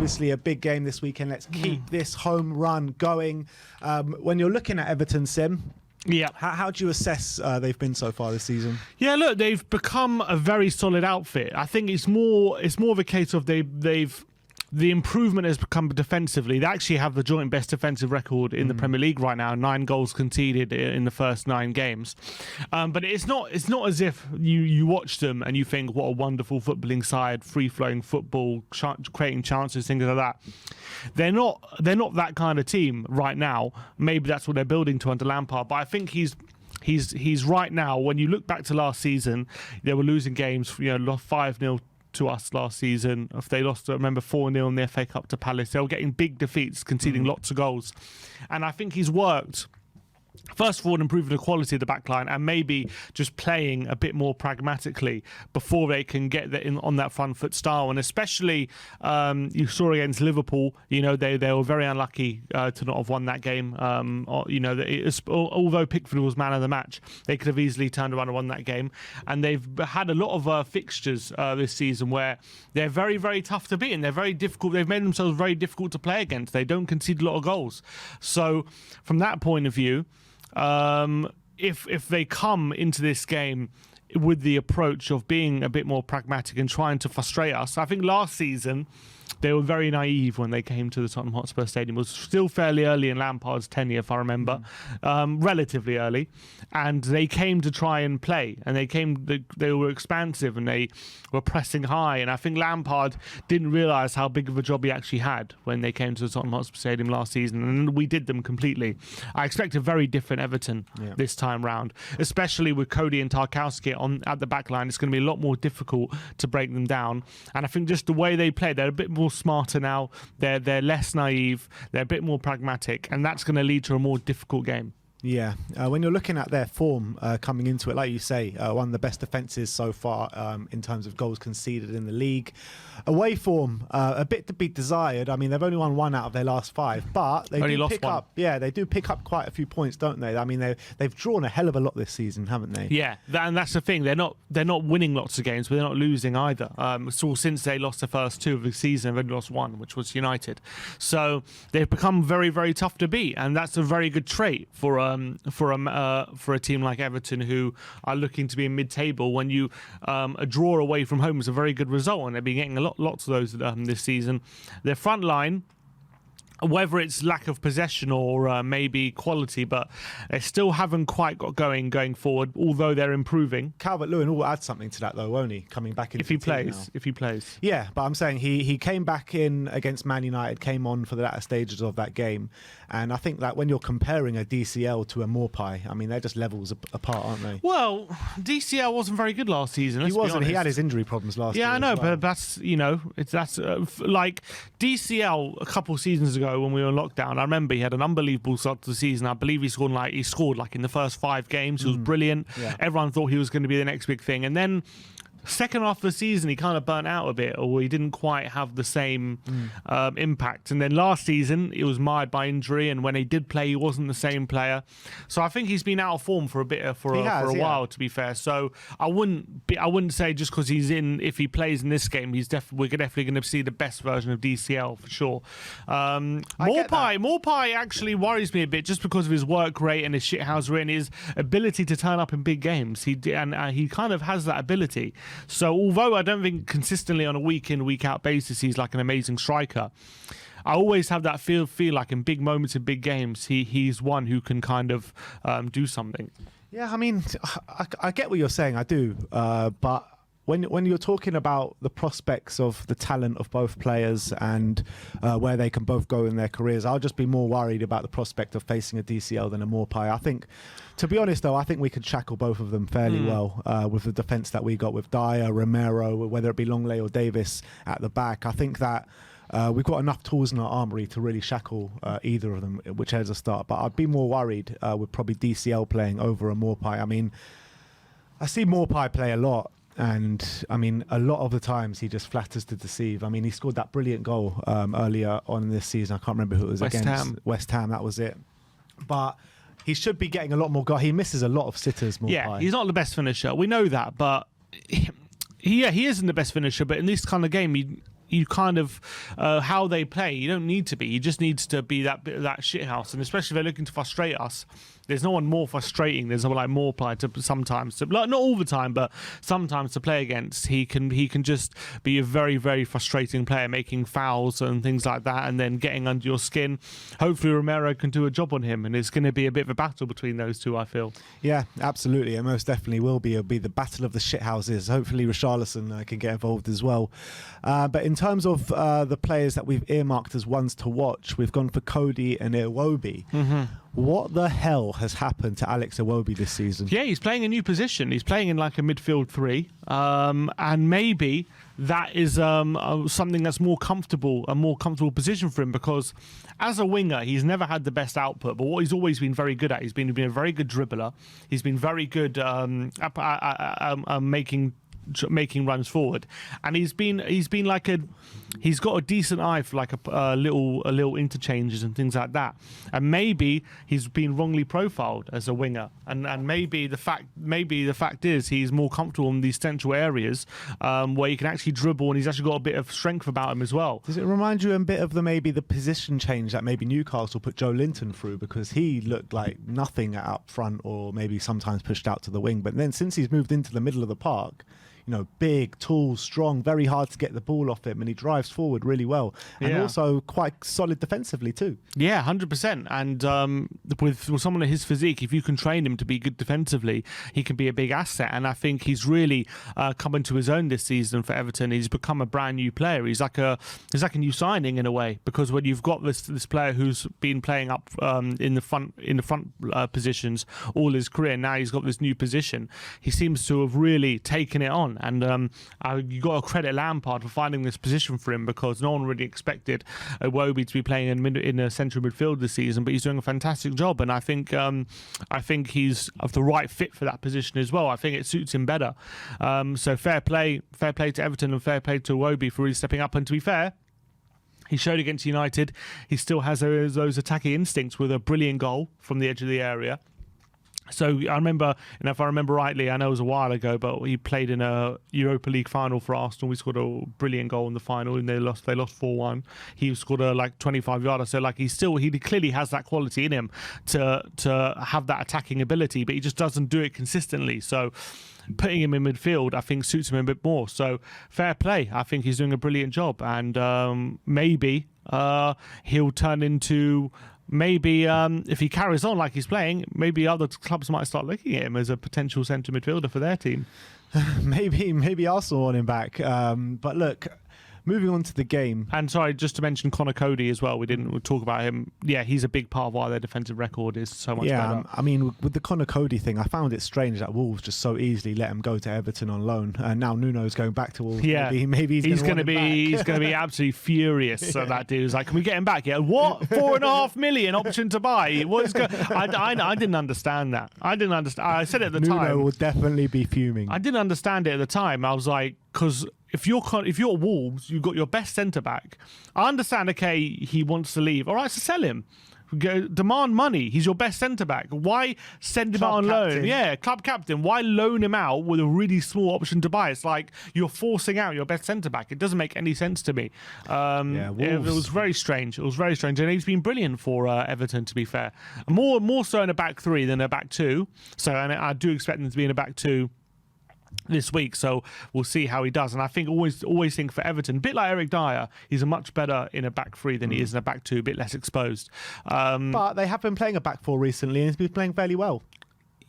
obviously a big game this weekend. Let's keep this home run going. When you're looking at Everton, Sim, yeah. How do you assess they've been so far this season? Yeah, look, they've become a very solid outfit. I think it's more of a case of the improvement has become defensively. They actually have the joint best defensive record in the Premier League right now. 9 goals conceded in the first 9 games. But it's not as if you watch them and you think, what a wonderful footballing side, free-flowing football, creating chances, things like that. They're not that kind of team right now. Maybe that's what they're building to under Lampard. But I think he's right now. When you look back to last season, they were losing games. Lost 5-0 to us last season. If they lost, I remember 4-0 in the FA Cup to Palace. They were getting big defeats, conceding lots of goals. And I think he's worked, first of all, improving the quality of the back line and maybe just playing a bit more pragmatically before they can get on that front foot style. And especially, you saw against Liverpool, they were very unlucky to not have won that game. Although Pickford was man of the match, they could have easily turned around and won that game. And they've had a lot of fixtures this season where they're very, very tough to beat and they're very difficult. They've made themselves very difficult to play against. They don't concede a lot of goals. So from that point of view, if they come into this game with the approach of being a bit more pragmatic and trying to frustrate us, I think last season they were very naive when they came to the Tottenham Hotspur Stadium. It was still fairly early in Lampard's tenure, if I remember, relatively early, and they came to try and play, and they were expansive and they were pressing high, and I think Lampard didn't realise how big of a job he actually had when they came to the Tottenham Hotspur Stadium last season, and we did them completely. I expect a very different Everton this time round, especially with Cody and Tarkowski at the back line. It's going to be a lot more difficult to break them down, and I think just the way they play, they're a bit more smarter now. They're less naive. They're a bit more pragmatic, and that's going to lead to a more difficult game. Yeah, when you're looking at their form coming into it, like you say, one of the best defences so far in terms of goals conceded in the league. Away form, a bit to be desired. I mean, they've only won 1 out of their last 5, but they do pick up. Yeah, they do pick up quite a few points, don't they? I mean, they've drawn a hell of a lot this season, haven't they? Yeah, and that's the thing. They're not winning lots of games, but they're not losing either. So since they lost the first 2 of the season, they've only lost 1, which was United. So they've become very, very tough to beat, and that's a very good trait for a team like Everton, who are looking to be in mid-table. When you a draw away from home is a very good result, and they've been getting lots of those this season. Their front line, whether it's lack of possession or maybe quality, but they still haven't quite got going forward, although they're improving. Calvert-Lewin will add something to that, though, won't he? Coming back into if he plays. Yeah, but I'm saying he came back in against Man United, came on for the latter stages of that game, and I think that when you're comparing a DCL to a Maupay, I mean, they're just levels apart, aren't they? Well, DCL wasn't very good last season. He wasn't. He had his injury problems last year. Yeah, I know, well. but that's like DCL a couple of seasons ago when we were in lockdown. I remember he had an unbelievable start to the season. I believe he scored in the first 5 games. He was brilliant. Yeah. Everyone thought he was going to be the next big thing, and then second half of the season he kind of burnt out a bit, or he didn't quite have the same impact. And then last season he was mired by injury, and when he did play he wasn't the same player. So I think he's been out of form for a while, to be fair. So I wouldn't say just because if he plays in this game we're definitely going to see the best version of DCL for sure. Maupay actually worries me a bit, just because of his work rate and his shithousery and his ability to turn up in big games. He kind of has that ability. So although I don't think consistently on a week in, week out basis he's like an amazing striker, I always have that feel like in big moments in big games he's one who can kind of do something. Yeah, I mean, I get what you're saying, I do, but when you're talking about the prospects of the talent of both players and where they can both go in their careers, I'll just be more worried about the prospect of facing a DCL than a Maupay. I think, to be honest though, I think we could shackle both of them fairly well with the defence that we got with Dyer, Romero, whether it be Longley or Davis at the back. I think that we've got enough tools in our armoury to really shackle either of them, whichever's a start. But I'd be more worried with probably DCL playing over a Maupay. I mean, I see Maupay play a lot, and I mean, a lot of the times he just flatters to deceive. I mean, he scored that brilliant goal earlier on this season. I can't remember who it was against. West Ham, that was it. But he should be getting a lot more goals. He misses a lot of sitters, Maupay. Yeah, he's not the best finisher. We know that, but he isn't the best finisher. But in this kind of game, you kind of how they play. You don't need to be. You just needs to be that shithouse, and especially if they're looking to frustrate us. There's no one more frustrating. There's no like more play to sometimes, to, like, not all the time, but sometimes to play against. He can just be a very, very frustrating player, making fouls and things like that, and then getting under your skin. Hopefully Romero can do a job on him, and it's going to be a bit of a battle between those two, I feel. Yeah, absolutely. It most definitely will be. It'll be the battle of the shithouses. Hopefully Richarlison can get involved as well. But in terms of the players that we've earmarked as ones to watch, we've gone for Cody and Iwobi. Mm-hmm. What the hell has happened to Alex Iwobi this season? Yeah, he's playing a new position. He's playing in like a midfield three, and maybe that is something that's a more comfortable position for him, because as a winger, he's never had the best output. But what he's always been very good at, he's been a very good dribbler. He's been very good at making runs forward, and he's got a decent eye for like a little interchanges and things like that. And maybe he's been wrongly profiled as a winger, and maybe the fact is he's more comfortable in these central areas where he can actually dribble, and he's actually got a bit of strength about him as well. Does it remind you a bit of the position change that maybe Newcastle put Joe Linton through, because he looked like nothing up front, or maybe sometimes pushed out to the wing, but then since he's moved into the middle of the park, you know, big, tall, strong, very hard to get the ball off him, and he drives forward really well, and also quite solid defensively too. Yeah, 100%. And with someone of his physique, if you can train him to be good defensively, he can be a big asset. And I think he's really come into his own this season for Everton. He's become a brand new player. He's like a new signing in a way, because when you've got this player who's been playing up in the front positions all his career, now he's got this new position. He seems to have really taken it on. And you got to credit Lampard for finding this position for him, because no one really expected Iwobi to be playing in a central midfield this season, but he's doing a fantastic job, and I think he's of the right fit for that position as well. I think it suits him better. So fair play to Everton, and fair play to Iwobi for really stepping up. And to be fair, he showed against United he still has those attacking instincts, with a brilliant goal from the edge of the area. So I remember, and if I remember rightly, I know it was a while ago, but he played in a Europa League final for Arsenal. We scored a brilliant goal in the final, and they lost 4-1. He scored a 25-yarder. So he clearly has that quality in him to have that attacking ability, but he just doesn't do it consistently. So putting him in midfield, I think, suits him a bit more. So fair play. I think he's doing a brilliant job, and maybe he'll turn into. Maybe if he carries on like he's playing, maybe other clubs might start looking at him as a potential centre midfielder for their team. maybe Arsenal want him back. But look, moving on to the game. And sorry, just to mention Connor Cody as well. We didn't talk about him. Yeah, he's a big part of why their defensive record is so much better. I mean, with the Connor Cody thing, I found it strange that Wolves just so easily let him go to Everton on loan, and now Nuno's going back to Wolves. Yeah, maybe he's going to be absolutely furious. So that dude was like, "Can we get him back?" Yeah, what? $4.5 million option to buy? What is I didn't understand that. I didn't understand. I said it at the time. Nuno will definitely be fuming. I didn't understand it at the time. I was like, because if you're Wolves, you've got your best centre back. I understand. Okay, he wants to leave. All right, so sell him. Demand money. He's your best centre back. Why send him out on loan? Yeah, club captain. Why loan him out with a really small option to buy? It's like you're forcing out your best centre back. It doesn't make any sense to me. It was very strange. And he's been brilliant for Everton, to be fair. More so in a back three than a back two. So, and I do expect him to be in a back two this week, so we'll see how he does. And I think always think for Everton, a bit like Eric Dyer, he's a much better in a back three than he is in a back two, a bit less exposed. But they have been playing a back four recently, and he's been playing fairly well.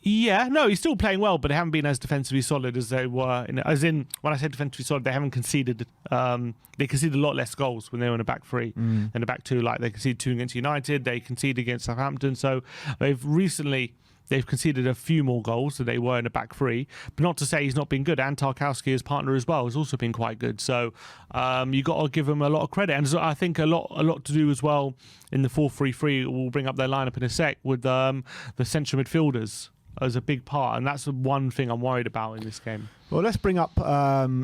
Yeah, no, he's still playing well, but they haven't been as defensively solid as they were. As in, when I say defensively solid, they haven't conceded. They conceded a lot less goals when they were in a back three than a back two. Like they conceded 2 against United, they conceded against Southampton. So they've conceded a few more goals than they were in a back three. But not to say he's not been good. And Tarkowski, his partner as well, has also been quite good. So you got to give him a lot of credit. And so I think a lot to do as well in the 4-3-3. We'll bring up their lineup in a sec with the central midfielders as a big part. And that's the one thing I'm worried about in this game. Well, let's bring up,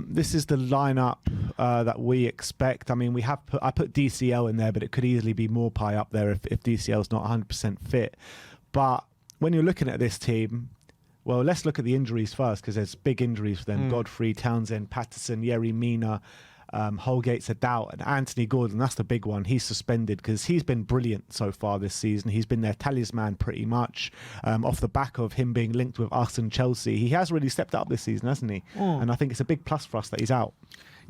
this is the lineup that we expect. I mean, I put DCL in there, but it could easily be Morpie up there if DCL's not 100% fit. But when you're looking at this team, well, let's look at the injuries first, because there's big injuries for them. Godfrey, Townsend, Patterson, Yerry Mina, Holgate's a doubt, and Anthony Gordon, that's the big one. He's suspended because he's been brilliant so far this season. He's been their talisman pretty much, off the back of him being linked with us and Chelsea. He has really stepped up this season, hasn't he? And I think it's a big plus for us that he's out.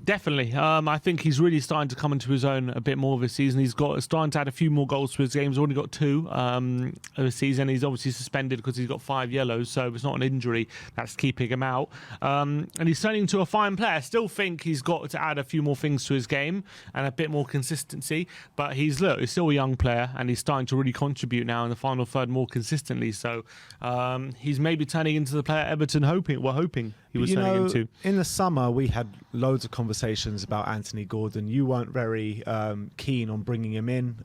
Definitely. I think he's really starting to come into his own a bit more this season. He's starting to add a few more goals to his game. He's already got 2 this season. He's obviously suspended because he's got 5 yellows, so it's not an injury that's keeping him out. And he's turning into a fine player. I still think he's got to add a few more things to his game and a bit more consistency. But he's still a young player, and he's starting to really contribute now in the final third more consistently. So he's maybe turning into the player Everton we're hoping he was turning into. In the summer, we had loads of conversations about Anthony Gordon. You weren't very keen on bringing him in.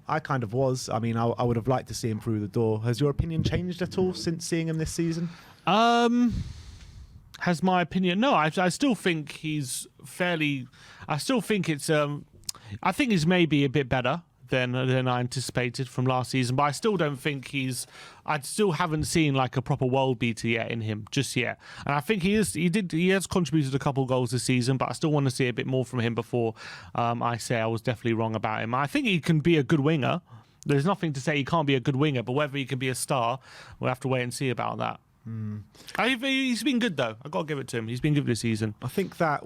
I kind of was. I mean, I would have liked to see him through the door. Has your opinion changed at all since seeing him this season? Has my opinion? No, I still think he's fairly. I still think it's. I think he's maybe a bit better than I anticipated from last season, but I still don't think I still haven't seen like a proper world beater yet in him just yet. And I think he has contributed a couple goals this season, but I still want to see a bit more from him before I say I was definitely wrong about him. I think he can be a good winger. There's nothing to say he can't be a good winger, but whether he can be a star, we'll have to wait and see about that. He's been good though. I've got to give it to him. He's been good this season. I think that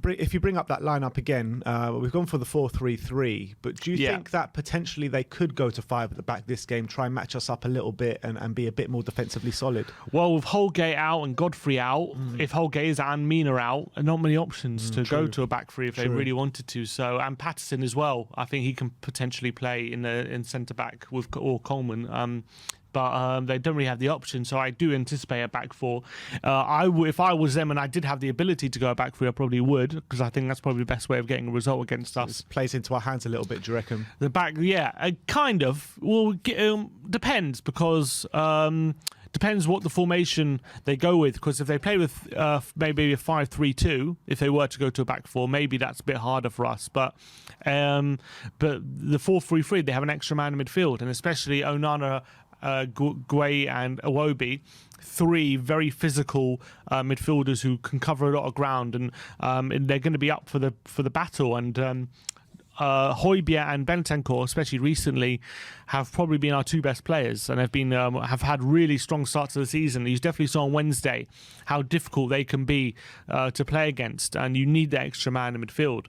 if you bring up that lineup again, we've gone for the 4-3-3, but do you think that potentially they could go to 5 at the back this game, try and match us up a little bit and be a bit more defensively solid? Well, with Holgate out and Godfrey out, if Holgate is and Mina out, not many options to go to a back 3 if they really wanted to. So, and Patterson as well. I think he can potentially play in centre back or Coleman. But they don't really have the option, so I do anticipate a back 4. If I was them and I did have the ability to go a back 3, I probably would, because I think that's probably the best way of getting a result against us. It plays into our hands a little bit, do you reckon? The back, kind of. Well, depends, because depends what the formation they go with, because if they play with maybe a 5-3-2, if they were to go to a back 4, maybe that's a bit harder for us. But the 4-3-3, they have an extra man in midfield, and especially Onana, Gueye and Iwobi, 3 very physical midfielders who can cover a lot of ground, and they're going to be up for the battle. And Højbjerg and Bentancur, especially recently, have probably been our 2 best players, and have had really strong starts to the season. You definitely saw on Wednesday how difficult they can be to play against, and you need that extra man in midfield.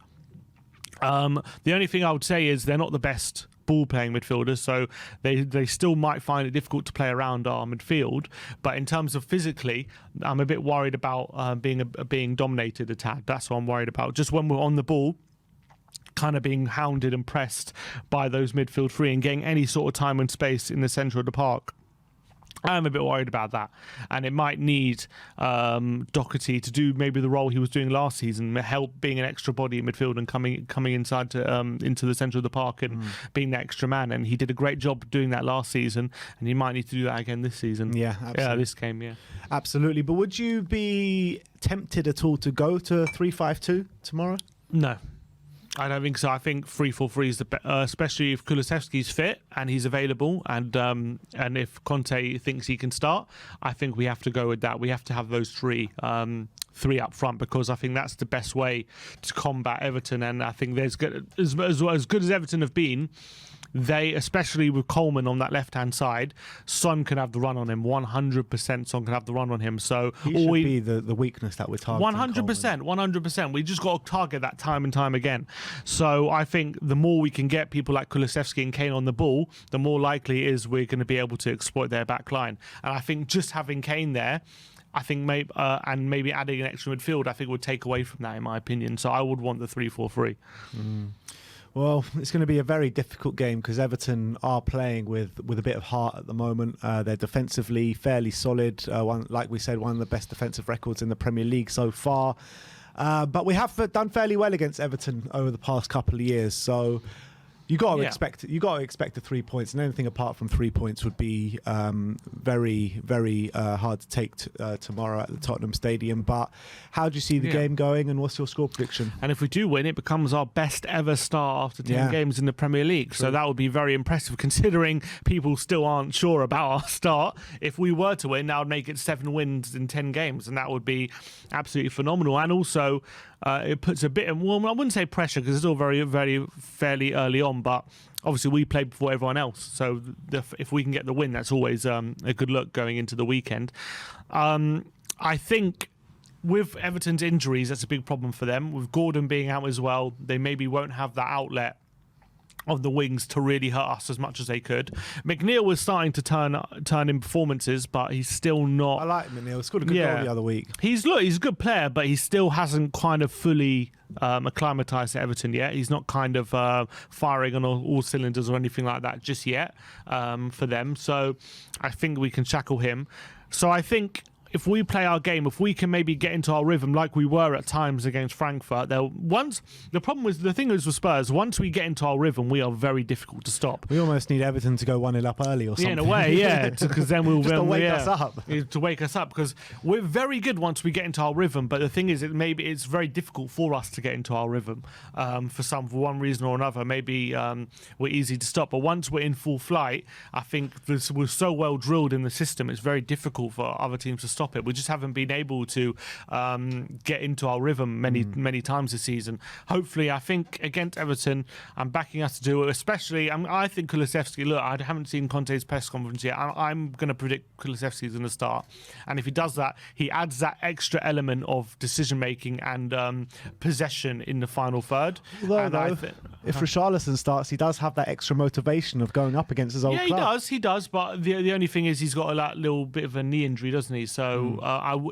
The only thing I would say is they're not the best ball-playing midfielders, so they still might find it difficult to play around our midfield. But in terms of physically, I'm a bit worried about being dominated a tad. That's what I'm worried about. Just when we're on the ball, kind of being hounded and pressed by those midfield 3 and getting any sort of time and space in the centre of the park. I'm a bit worried about that, and it might need Doherty to do maybe the role he was doing last season, help being an extra body in midfield and coming inside to into the centre of the park and being that extra man. And he did a great job doing that last season, and he might need to do that again this season. Yeah, absolutely. Yeah, this game, yeah, absolutely. But would you be tempted at all to go to 3-5-2 tomorrow? No. I don't think so. I think 3-4-3 is especially if Kulusevski's fit and he's available, and if Conte thinks he can start. I think we have to go with that. We have to have those 3 up front, because I think that's the best way to combat Everton. And I think there's as good as Everton have been, they, especially with Coleman on that left-hand side, Son can have the run on him. 100% Son can have the run on him. So he should be the weakness that we're targeting. 100%. We just got to target that time and time again. So I think the more we can get people like Kulusevski and Kane on the ball, the more likely it is we're going to be able to exploit their back line. And I think just having Kane there, I think maybe adding an extra midfield, I think would take away from that, in my opinion. So I would want the 3-4-3. Well, it's going to be a very difficult game because Everton are playing with a bit of heart at the moment. They're defensively fairly solid. Like we said, one of the best defensive records in the Premier League so far. But we have done fairly well against Everton over the past couple of years. So You got to Yeah. expect the 3 points, and anything apart from 3 points would be very, very hard to take tomorrow at the Tottenham Stadium. But how do you see the game going, and what's your score prediction? And if we do win, it becomes our best ever start after 10 games in the Premier League. So that would be very impressive, considering people still aren't sure about our start. If we were to win, that would make it 7 wins in 10 games, and that would be absolutely phenomenal. And also, it puts a bit of, well, I wouldn't say pressure, because it's all very, very fairly early on, but obviously we played before everyone else. So if we can get the win, that's always a good look going into the weekend. I think with Everton's injuries, that's a big problem for them. With Gordon being out as well, they maybe won't have that outlet of the wings to really hurt us as much as they could. McNeil was starting to turn in performances, but he's still not. I like McNeil. He scored a good goal the other week. He's a good player, but he still hasn't kind of fully acclimatized to Everton yet. He's not kind of firing on all cylinders or anything like that just yet for them. So I think we can shackle him. So I think if we play our game, if we can maybe get into our rhythm like we were at times against Frankfurt, the problem is, the thing is with Spurs, once we get into our rhythm, we are very difficult to stop. We almost need Everton to go 1-0 up early or something. Yeah, in a way, because then we'll just to wake us up. To wake us up, because we're very good once we get into our rhythm. But the thing is, it's very difficult for us to get into our rhythm for one reason or another. Maybe we're easy to stop, but once we're in full flight, I think we're so well drilled in the system, it's very difficult for other teams to stop it. We just haven't been able to get into our rhythm many times this season. Hopefully, I think against Everton, I'm backing us to do it. Especially, I think Kulusevski. Look, I haven't seen Conte's press conference yet. I'm going to predict Kulusevski's going to start, and if he does that, he adds that extra element of decision making and possession in the final third. Although, if Richarlison starts, he does have that extra motivation of going up against his old club. Yeah, he does. But the only thing is, he's got a little bit of a knee injury, doesn't he? So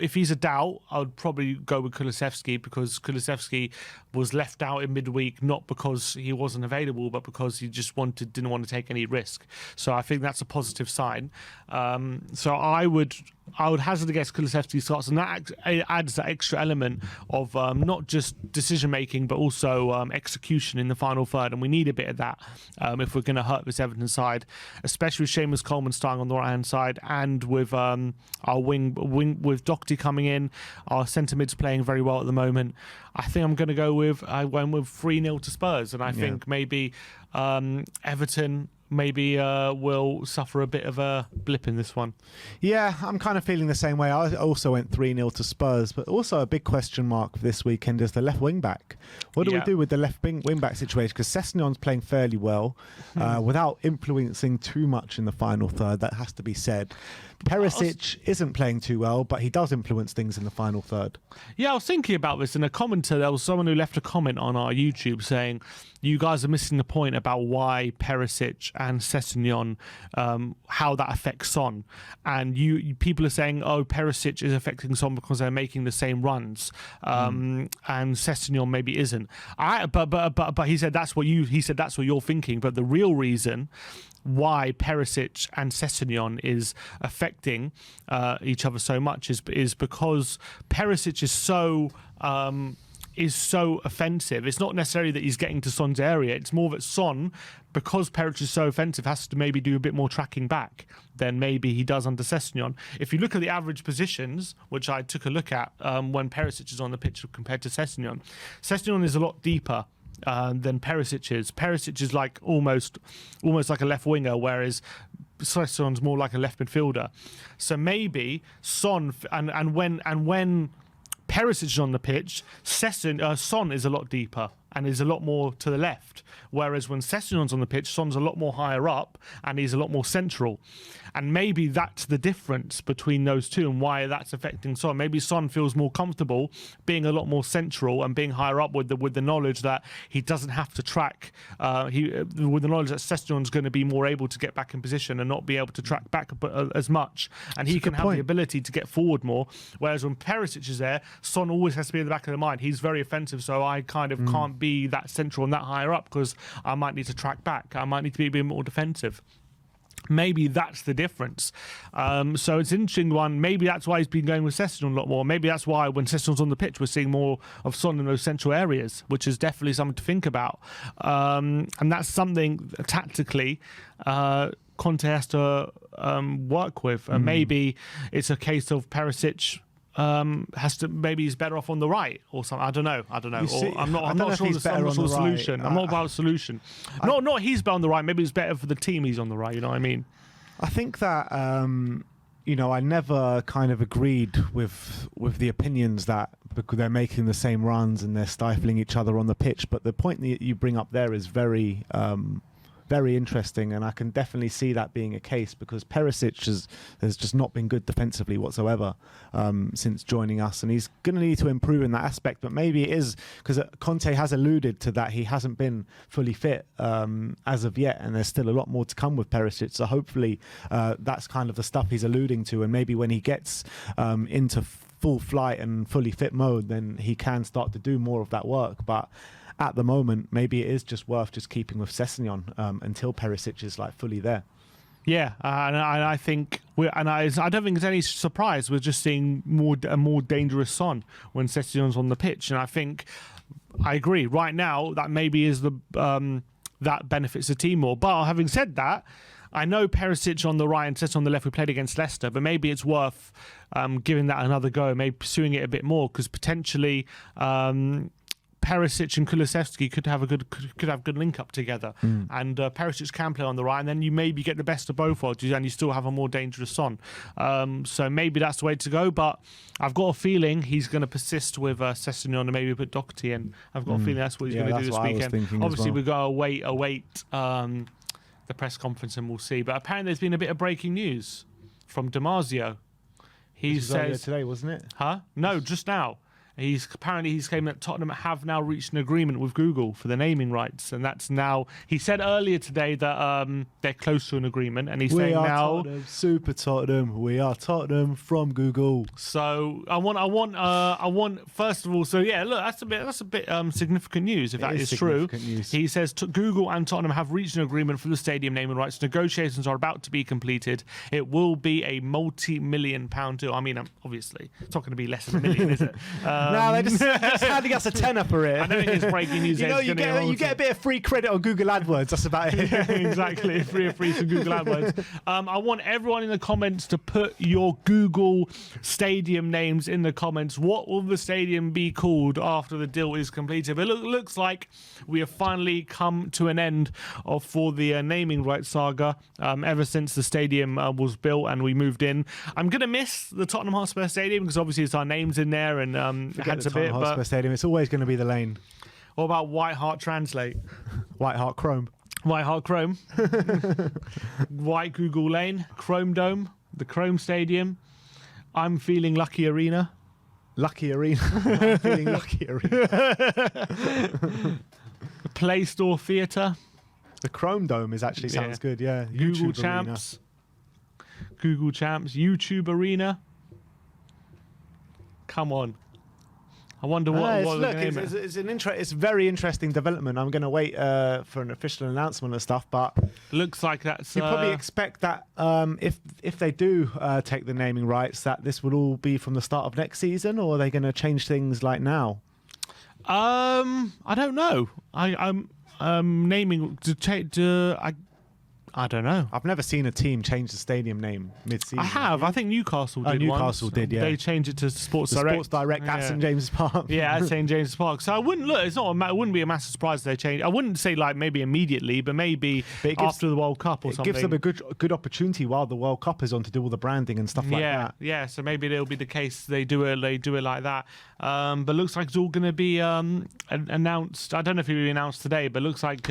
if he's a doubt, I would probably go with Kulusevski, because Kulusevski was left out in midweek, not because he wasn't available, but because he just didn't want to take any risk. So I think that's a positive sign. So I would hazard a guess Kulusevski starts, and that adds that extra element of not just decision making, but also execution in the final third. And we need a bit of that if we're going to hurt this Everton side, especially with Seamus Coleman starting on the right hand side, and with our wing with Doherty coming in. Our centre mid's playing very well at the moment. I think I'm going to go with 3-0 to Spurs, and I think maybe Everton will suffer a bit of a blip in this one. Yeah, I'm kind of feeling the same way. I also went 3-0 to Spurs, but also a big question mark for this weekend is the left wing back. What do we do with the left wing back situation? Because Sessegnon's playing fairly well without influencing too much in the final third. That has to be said. Perisic isn't playing too well, but he does influence things in the final third. Yeah, I was thinking about this, and there was someone who left a comment on our YouTube saying, you guys are missing the point about why Perisic and Sessegnon, how that affects Son. And people are saying, oh, Perisic is affecting Son because they're making the same runs, and Sessegnon maybe isn't. But he said that's what you're thinking. But the real reason why Perisic and Sessegnon is affecting each other so much is because Perisic is so offensive. It's not necessarily that he's getting to Son's area. It's more that Son, because Perisic is so offensive, has to maybe do a bit more tracking back than maybe he does under Sessegnon. If you look at the average positions, which I took a look at when Perisic is on the pitch compared to Sessegnon is a lot deeper than Perisic is. Perisic is like almost like a left winger, whereas Sessegnon's more like a left midfielder. So maybe Son and when Perisic is on the pitch, Son is a lot deeper and is a lot more to the left. Whereas when Sessegnon's on the pitch, Son's a lot more higher up and he's a lot more central. And maybe that's the difference between those two and why that's affecting Son. Maybe Son feels more comfortable being a lot more central and being higher up with the knowledge that he doesn't have to track. With the knowledge that Sessegnon's going to be more able to get back in position and not be able to track back as much. And he can have the ability to get forward more. Whereas when Perisic is there, Son always has to be in the back of the mind. He's very offensive, so I kind of can't be that central and that higher up because I might need to track back. I might need to be a bit more defensive. Maybe that's the difference. So it's an interesting one. Maybe that's why he's been going with Sessegnon a lot more. Maybe that's why when Sessegnon's on the pitch, we're seeing more of Son in those central areas, which is definitely something to think about. And that's something tactically Conte has to work with. And maybe it's a case of Perisic maybe he's better off on the right or something. I don't know. I'm not sure there's some sort of solution. I'm not about a solution. Not he's better on the right. Maybe it's better for the team he's on the right. You know what I mean? I think that I never kind of agreed with the opinions that because they're making the same runs and they're stifling each other on the pitch. But the point that you bring up there is very very interesting, and I can definitely see that being a case because Perisic has just not been good defensively whatsoever since joining us, and he's going to need to improve in that aspect. But maybe it is because Conte has alluded to that he hasn't been fully fit as of yet, and there's still a lot more to come with Perisic. So hopefully that's kind of the stuff he's alluding to, and maybe when he gets into full flight and fully fit mode, then he can start to do more of that work. But at the moment, maybe it is just worth just keeping with Sessegnon until Perisic is like fully there. Yeah, and I think I don't think it's any surprise we're just seeing a more dangerous Son when Sessegnon's on the pitch, and I think I agree. Right now, that maybe is that benefits the team more. But having said that, I know Perisic on the right and Sessegnon on the left. We played against Leicester, but maybe it's worth giving that another go, maybe pursuing it a bit more because potentially. Perisic and Kulusevski could have good link up together, and Perisic can play on the right, and then you maybe get the best of both worlds, and you still have a more dangerous Son. So maybe that's the way to go. But I've got a feeling he's going to persist with Sessegnon and maybe put Doherty in. I've got a feeling that's what he's going to do this weekend. Obviously, we've got to await the press conference, and we'll see. But apparently, there's been a bit of breaking news from Damasio. He says today, wasn't it? Huh? No, just now. He's claiming that Tottenham have now reached an agreement with Google for the naming rights, and that's now. He said earlier today that they're close to an agreement, and he's saying now, Tottenham, Super Tottenham, we are Tottenham from Google. So I want first of all. So yeah, look, that's a bit significant news if that is true. News. He says Google and Tottenham have reached an agreement for the stadium naming rights. Negotiations are about to be completed. It will be a multi-million-pound deal. I mean, obviously, it's not going to be less than $1 million, is it? No, they're just handing us a tenner for it. I don't think it's breaking news. You get a bit of free credit on Google AdWords. That's about it. Yeah, exactly. Free from Google AdWords. I want everyone in the comments to put your Google stadium names in the comments. What will the stadium be called after the deal is completed? But it looks like we have finally come to an end for the naming rights saga ever since the stadium was built and we moved in. I'm going to miss the Tottenham Hotspur Stadium because obviously it's our names in there and Forget the Tottenham Hotspur Stadium. It's always going to be the Lane. What about White Hart Translate? White Hart Chrome. White Hart Chrome. White Google Lane. Chrome Dome. The Chrome Stadium. I'm feeling Lucky Arena. Lucky Arena. I'm feeling Lucky Arena. Play Store Theatre. The Chrome Dome sounds good. Yeah. Google YouTube Champs. Arena. Google Champs. YouTube Arena. Come on. I wonder what it's a very interesting development. I'm going to wait for an official announcement and stuff, but looks like that's. You probably expect that if they do take the naming rights, that this would all be from the start of next season, or are they going to change things like now? I don't know. I'm naming I don't know. I've never seen a team change the stadium name mid-season. I have. I think Newcastle did. Newcastle once. did, yeah. They changed it to Sports Direct. Sports Direct at St James's Park. Yeah, at St James's Park. So I wouldn't look. It wouldn't be a massive surprise if they change. I wouldn't say like maybe immediately, but maybe after the World Cup or something. It gives them a good opportunity while the World Cup is on to do all the branding and stuff like that. Yeah. So maybe it'll be the case. They do it like that. But looks like it's all going to be announced. I don't know if it'll be announced today, but looks like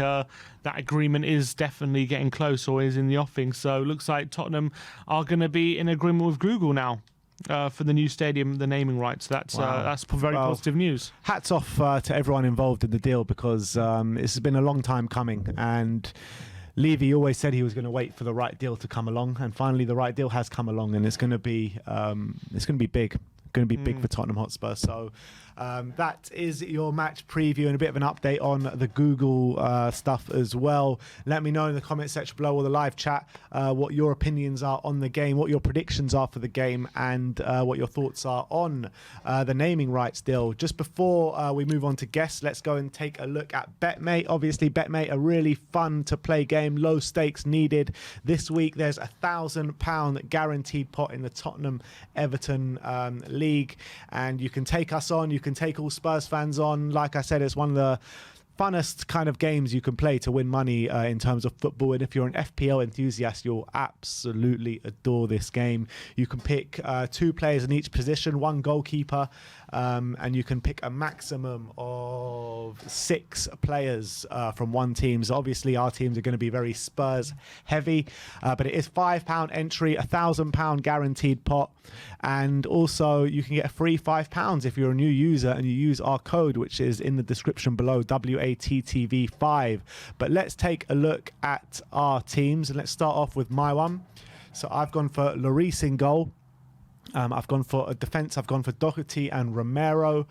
that agreement is definitely getting close or is in the offing. So it looks like Tottenham are going to be in agreement with Google now for the new stadium, the naming rights. That's very positive news. Hats off to everyone involved in the deal because this has been a long time coming, and Levy always said he was going to wait for the right deal to come along, and finally the right deal has come along, and it's going to be big. going to be big for Tottenham Hotspur. So that is your match preview and a bit of an update on the Google stuff as well. Let me know in the comment section below or the live chat what your opinions are on the game, what your predictions are for the game, and what your thoughts are on the naming rights deal. Just before we move on to guests, let's go and take a look at BetMate. Obviously, BetMate, a really fun to play game, low stakes needed. This week, there's £1,000 guaranteed pot in the Tottenham Everton league, and you can take us on. You can take all Spurs fans on. Like I said, it's one of the funnest kind of games you can play to win money in terms of football, and if you're an FPL enthusiast, you'll absolutely adore this game. You can pick 2 players in each position, 1 goalkeeper, and you can pick a maximum of 6 players from one team. So obviously our teams are going to be very Spurs heavy, but it is £5 entry, £1,000 guaranteed pot, and also you can get a free £5 if you're a new user and you use our code, which is in the description below, WATTV5. But let's take a look at our teams, and let's start off with my one. So I've gone for Lloris in goal. I've gone for a defence. I've gone for Doherty and Romero.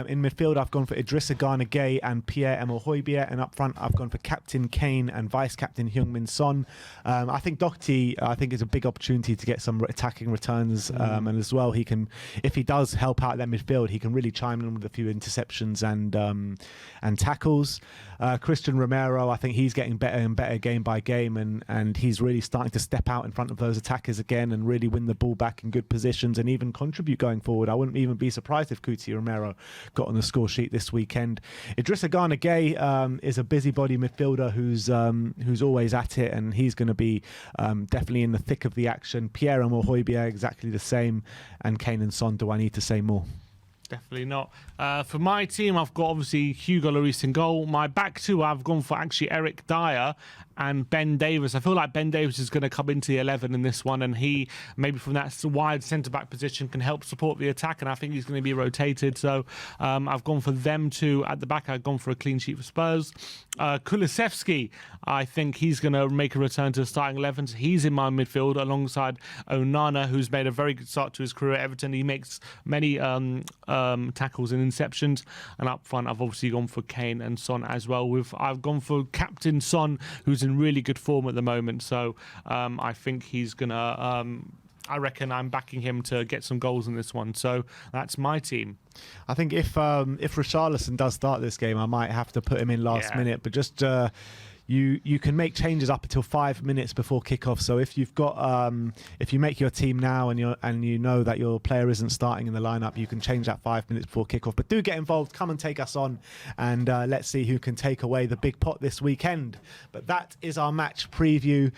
In midfield, I've gone for Idrissa Gana Gueye and Pierre-Emile Højbjerg. And up front, I've gone for Captain Kane and Vice-Captain Heung-min Son. I think Doherty, is a big opportunity to get some attacking returns. And as well, he can, if he does help out that midfield, he can really chime in with a few interceptions and tackles. Christian Romero, I think he's getting better and better game by game, and he's really starting to step out in front of those attackers again and really win the ball back in good positions and even contribute going forward. I wouldn't even be surprised if Cuti Romero got on the score sheet this weekend. Idrissa Gana Gueye is a busybody midfielder who's always at it, and he's going to be definitely in the thick of the action. Pierre-Emile Højbjerg, exactly the same, and Kane and Son, do I need to say more? Definitely not. For my team, I've got obviously Hugo Lloris in goal. My back 2, I've gone for actually Eric Dyer and Ben Davies. I feel like Ben Davies is going to come into the 11 in this one, and he, maybe from that wide centre-back position, can help support the attack, and I think he's going to be rotated. So I've gone for them 2 at the back. I've gone for a clean sheet for Spurs. Kulusevski, I think he's going to make a return to the starting 11. So he's in my midfield alongside Onana, who's made a very good start to his career at Everton. He makes many tackles and interceptions, and up front I've obviously gone for Kane and Son as well. I've gone for Captain Son, who's in really good form at the moment, so I think he's gonna I reckon I'm backing him to get some goals in this one. So that's my team. I think if Richarlison does start this game, I might have to put him in last minute, but just you can make changes up until 5 minutes before kickoff. So if you've got if you make your team now and you know that your player isn't starting in the lineup, you can change that 5 minutes before kickoff. But do get involved, come and take us on, and let's see who can take away the big pot this weekend. But that is our match preview.